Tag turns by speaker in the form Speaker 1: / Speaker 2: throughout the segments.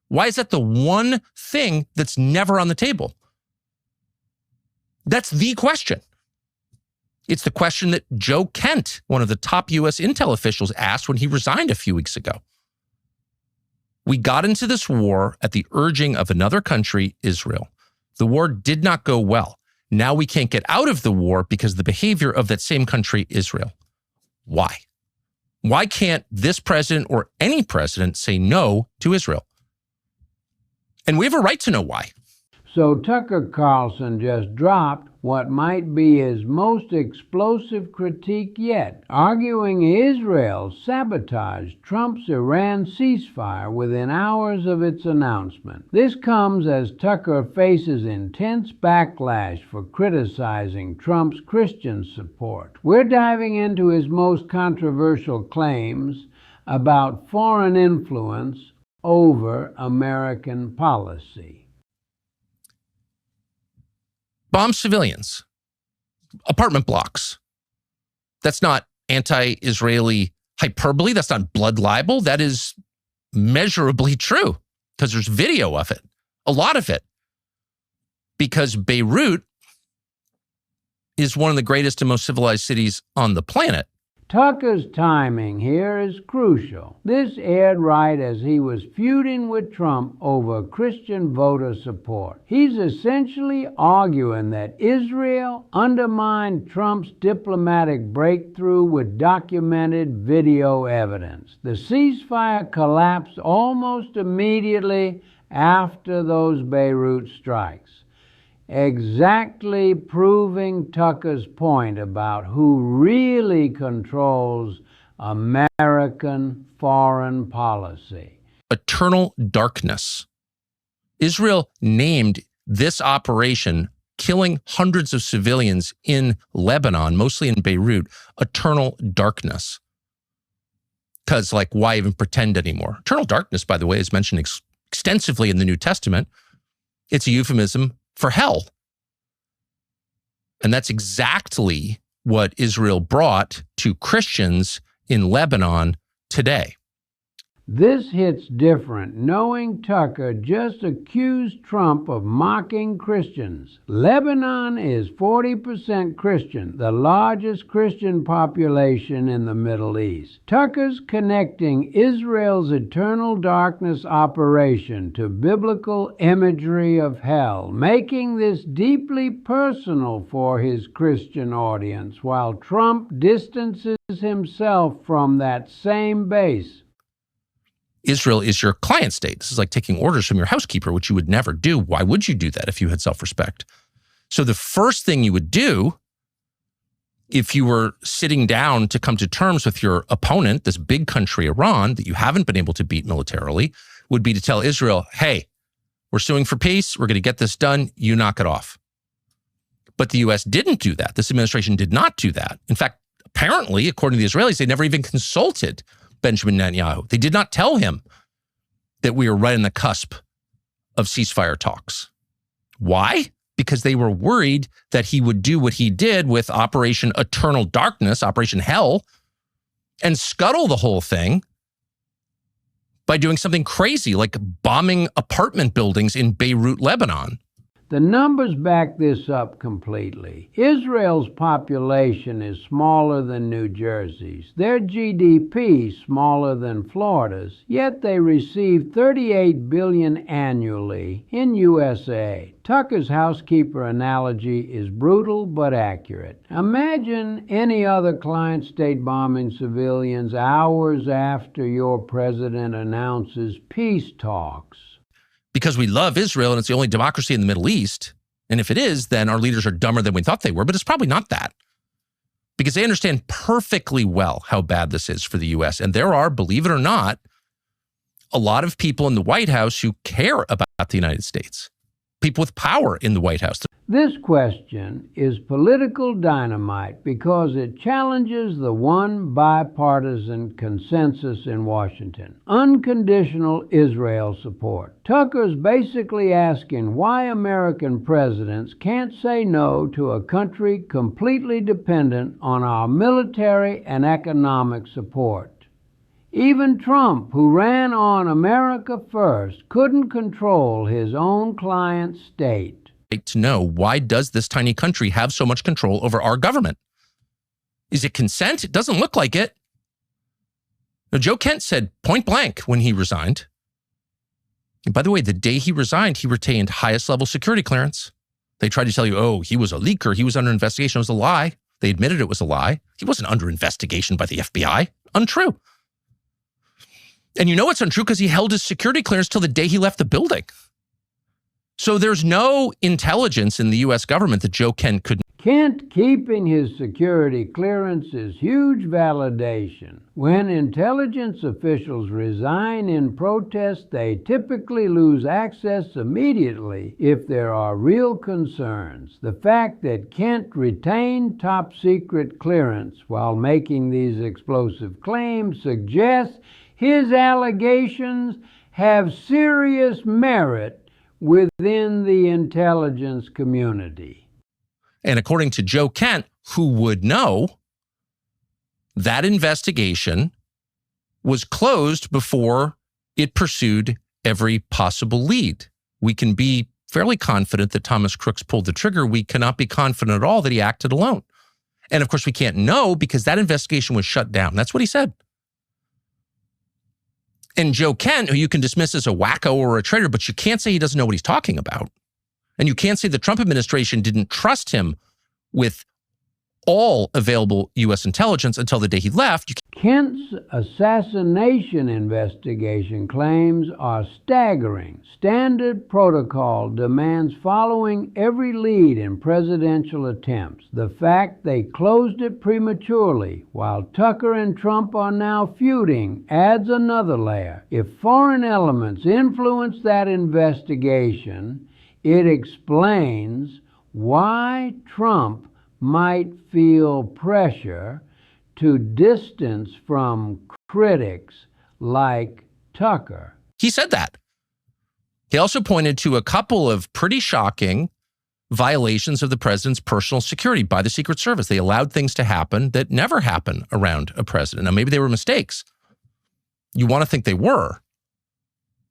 Speaker 1: Why is that the one thing that's never on the table? That's the question. It's the question that Joe Kent, one of the top U.S. intel officials, asked when he resigned a few weeks ago. We got into this war at the urging of another country, Israel. The war did not go well. Now we can't get out of the war because of the behavior of that same country, Israel. Why? Why can't this president or any president say no to Israel? And we have a right to know why.
Speaker 2: So Tucker Carlson just dropped what might be his most explosive critique yet, arguing Israel sabotaged Trump's Iran ceasefire within hours of its announcement. This comes as Tucker faces intense backlash for criticizing Trump's Christian support. We're diving into his most controversial claims about foreign influence over American policy.
Speaker 1: Bomb civilians, apartment blocks. That's not anti-Israeli hyperbole. That's not blood libel. That is measurably true because there's video of it, a lot of it. Because Beirut is one of the greatest and most civilized cities on the planet.
Speaker 2: Tucker's timing here is crucial. This aired right as he was feuding with Trump over Christian voter support. He's essentially arguing that Israel undermined Trump's diplomatic breakthrough with documented video evidence. The ceasefire collapsed almost immediately after those Beirut strikes, exactly proving Tucker's point about who really controls American foreign policy.
Speaker 1: Eternal darkness. Israel named this operation, killing hundreds of civilians in Lebanon, mostly in Beirut, eternal darkness. Because, like, why even pretend anymore? Eternal darkness, by the way, is mentioned extensively in the New Testament. It's a euphemism for hell. And that's exactly what Israel brought to Christians in Lebanon today.
Speaker 2: This hits different, knowing Tucker just accused Trump of mocking Christians. Lebanon is 40% Christian, the largest Christian population in the Middle East. Tucker's connecting Israel's eternal darkness operation to biblical imagery of hell, making this deeply personal for his Christian audience, while Trump distances himself from that same base.
Speaker 1: Israel is your client state. This is like taking orders from your housekeeper, which you would never do. Why would you do that if you had self-respect? So the first thing you would do if you were sitting down to come to terms with your opponent, this big country, Iran, that you haven't been able to beat militarily, would be to tell Israel, hey, we're suing for peace. We're going to get this done. You knock it off. But the U.S. didn't do that. This administration did not do that. In fact, apparently, according to the Israelis, they never even consulted Benjamin Netanyahu. They did not tell him that we were right on the cusp of ceasefire talks. Why? Because they were worried that he would do what he did with Operation Eternal Darkness, Operation Hell, and scuttle the whole thing by doing something crazy like bombing apartment buildings in Beirut, Lebanon.
Speaker 2: The numbers back this up completely. Israel's population is smaller than New Jersey's. Their GDP smaller than Florida's, yet they receive $38 billion annually in USA. Tucker's housekeeper analogy is brutal but accurate. Imagine any other client state bombing civilians hours after your president announces peace talks.
Speaker 1: Because we love Israel and it's the only democracy in the Middle East. And if it is, then our leaders are dumber than we thought they were, but it's probably not that. Because they understand perfectly well how bad this is for the U.S. And there are, believe it or not, a lot of people in the White House who care about the United States. People with power in the White House.
Speaker 2: This question is political dynamite because it challenges the one bipartisan consensus in Washington: unconditional Israel support. Tucker's basically asking why American presidents can't say no to a country completely dependent on our military and economic support. Even Trump, who ran on America First, couldn't control his own client state.
Speaker 1: To know, why does this tiny country have so much control over our government? Is it consent? It doesn't look like it. Now, Joe Kent said point blank when he resigned. And by the way, the day he resigned, he retained highest level security clearance. They tried to tell you, oh, he was a leaker. He was under investigation. It was a lie. They admitted it was a lie. He wasn't under investigation by the FBI. Untrue. And you know it's untrue because he held his security clearance till the day he left the building. So there's no intelligence in the U.S. government that Joe Kent couldn't.
Speaker 2: Kent keeping his security clearance is huge validation. When intelligence officials resign in protest, they typically lose access immediately if there are real concerns. The fact that Kent retained top secret clearance while making these explosive claims suggests his allegations have serious merit within the intelligence community.
Speaker 1: And according to Joe Kent, who would know, that investigation was closed before it pursued every possible lead. We can be fairly confident that Thomas Crooks pulled the trigger. We cannot be confident at all that he acted alone. And of course, we can't know because that investigation was shut down. That's what he said. And Joe Kent, who you can dismiss as a wacko or a traitor, but you can't say he doesn't know what he's talking about. And you can't say the Trump administration didn't trust him with all available U.S. intelligence until the day he left.
Speaker 2: Kent's assassination investigation claims are staggering. Standard protocol demands following every lead in presidential attempts. The fact they closed it prematurely while Tucker and Trump are now feuding adds another layer. If foreign elements influence that investigation, it explains why Trump might feel pressure to distance from critics like Tucker.
Speaker 1: He said that. He also pointed to a couple of pretty shocking violations of the president's personal security by the Secret Service. They allowed things to happen that never happen around a president. Now, maybe they were mistakes. You want to think they were.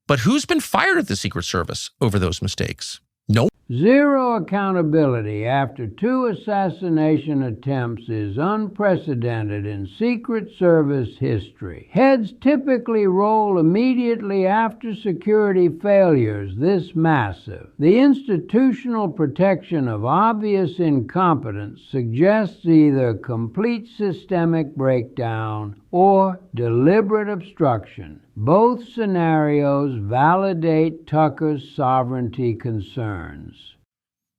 Speaker 1: But who's been fired at the Secret Service over those mistakes? No.
Speaker 2: Zero accountability after 2 assassination attempts is unprecedented in Secret Service history. Heads typically roll immediately after security failures this massive. The institutional protection of obvious incompetence suggests either complete systemic breakdown or deliberate obstruction. Both scenarios validate Tucker's sovereignty concerns.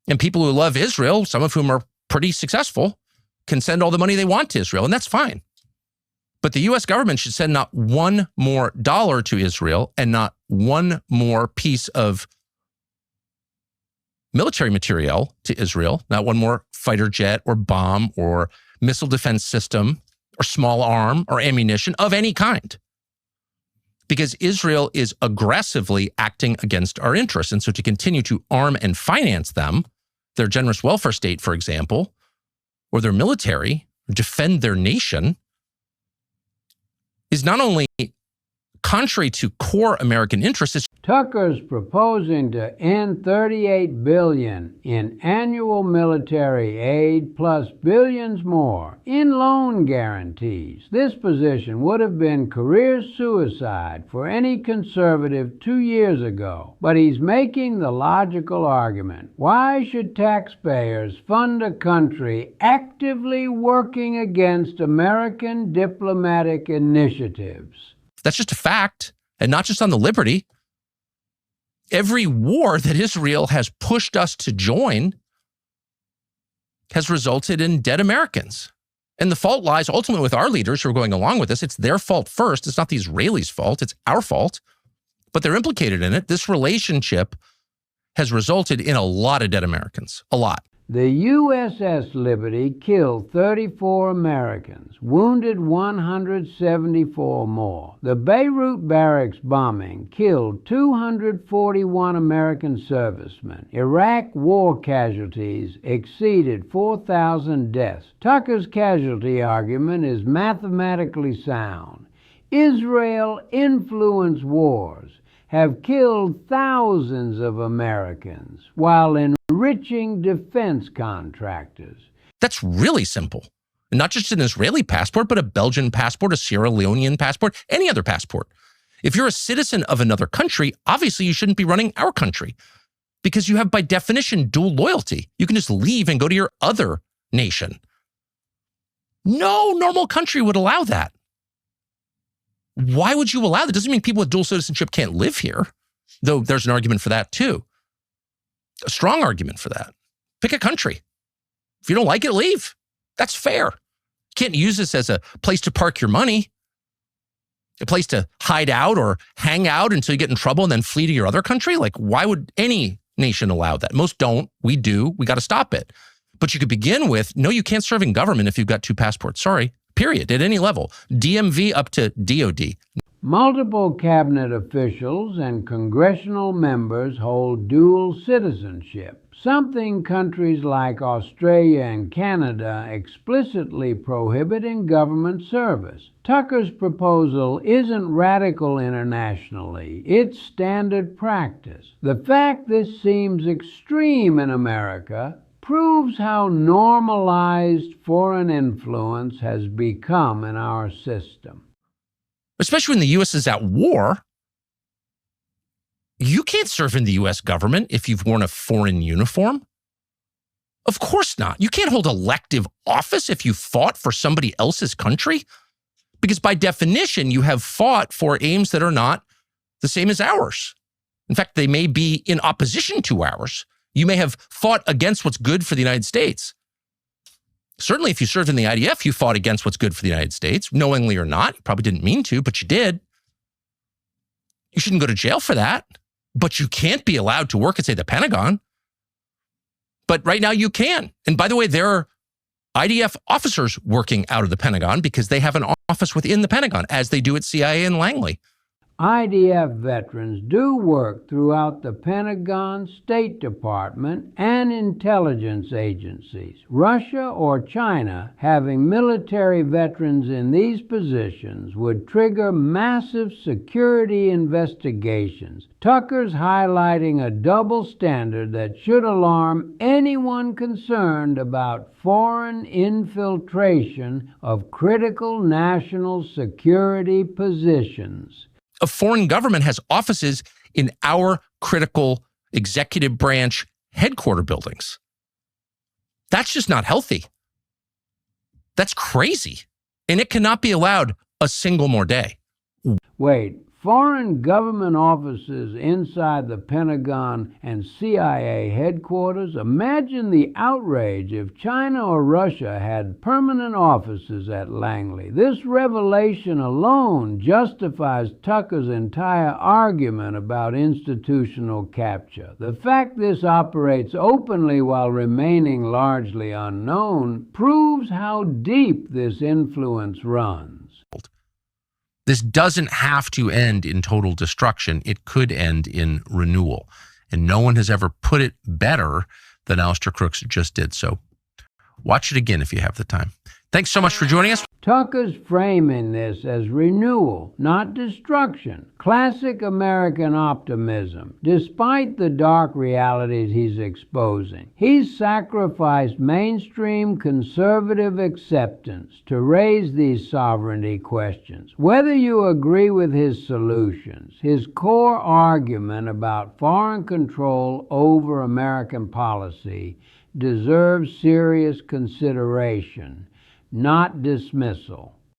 Speaker 1: And people who love Israel, some of whom are pretty successful, can send all the money they want to Israel, and that's fine. But the U.S. government should send not one more dollar to Israel and not one more piece of military material to Israel, not one more fighter jet or bomb or missile defense system or small arm or ammunition of any kind. Because Israel is aggressively acting against our interests. And so to continue to arm and finance them, their generous welfare state, for example, or their military, defend their nation, is not only contrary to core American interests.
Speaker 2: Tucker's proposing to end $38 billion in annual military aid plus billions more in loan guarantees. This position would have been career suicide for any conservative 2 years ago. But he's making the logical argument. Why should taxpayers fund a country actively working against American diplomatic initiatives?
Speaker 1: That's just a fact, and not just on the liberty. Every war that Israel has pushed us to join has resulted in dead Americans. And the fault lies ultimately with our leaders who are going along with this. It's their fault first. It's not the Israelis' fault. It's our fault. But they're implicated in it. This relationship has resulted in a lot of dead Americans. A lot.
Speaker 2: The USS Liberty killed 34 Americans, wounded 174 more. The Beirut barracks bombing killed 241 American servicemen. Iraq war casualties exceeded 4,000 deaths. Tucker's casualty argument is mathematically sound. Israel influence wars have killed thousands of Americans while enriching defense contractors.
Speaker 1: That's really simple. Not just an Israeli passport, but a Belgian passport, a Sierra Leonean passport, any other passport. If you're a citizen of another country, obviously you shouldn't be running our country because you have, by definition, dual loyalty. You can just leave and go to your other nation. No normal country would allow that. Why would you allow that? Doesn't mean people with dual citizenship can't live here, though there's an argument for that too. A strong argument for that. Pick a country. If you don't like it, leave. That's fair. You can't use this as a place to park your money, a place to hide out or hang out until you get in trouble and then flee to your other country. Like, why would any nation allow that? Most don't. We do. We got to stop it. But you could begin with, no, you can't serve in government if you've got two passports. Sorry, period, at any level. DMV up to DOD.
Speaker 2: Multiple cabinet officials and congressional members hold dual citizenship, something countries like Australia and Canada explicitly prohibit in government service. Tucker's proposal isn't radical internationally, it's standard practice. The fact this seems extreme in America proves how normalized foreign influence has become in our system.
Speaker 1: Especially when the U.S. is at war, you can't serve in the U.S. government if you've worn a foreign uniform. Of course not. You can't hold elective office if you fought for somebody else's country, because by definition, you have fought for aims that are not the same as ours. In fact, they may be in opposition to ours. You may have fought against what's good for the United States. Certainly, if you served in the IDF, you fought against what's good for the United States, knowingly or not. You probably didn't mean to, but you did. You shouldn't go to jail for that, but you can't be allowed to work at, say, the Pentagon. But right now you can. And by the way, there are IDF officers working out of the Pentagon because they have an office within the Pentagon, as they do at CIA in Langley.
Speaker 2: IDF veterans do work throughout the Pentagon, State Department, and intelligence agencies. Russia or China having military veterans in these positions would trigger massive security investigations. Tucker's highlighting a double standard that should alarm anyone concerned about foreign infiltration of critical national security positions.
Speaker 1: A foreign government has offices in our critical executive branch headquarter buildings. That's just not healthy. That's crazy. And it cannot be allowed a single more day.
Speaker 2: Wait, foreign government offices inside the Pentagon and CIA headquarters? Imagine the outrage if China or Russia had permanent offices at Langley. This revelation alone justifies Tucker's entire argument about institutional capture. The fact this operates openly while remaining largely unknown proves how deep this influence runs.
Speaker 1: This doesn't have to end in total destruction. It could end in renewal. And no one has ever put it better than Alistair Crooks just did. So watch it again if you have the time. Thanks so much for joining us.
Speaker 2: Tucker's framing this as renewal, not destruction. Classic American optimism. Despite the dark realities he's exposing, he's sacrificed mainstream conservative acceptance to raise these sovereignty questions. Whether you agree with his solutions, his core argument about foreign control over American policy deserves serious consideration, not dismissal.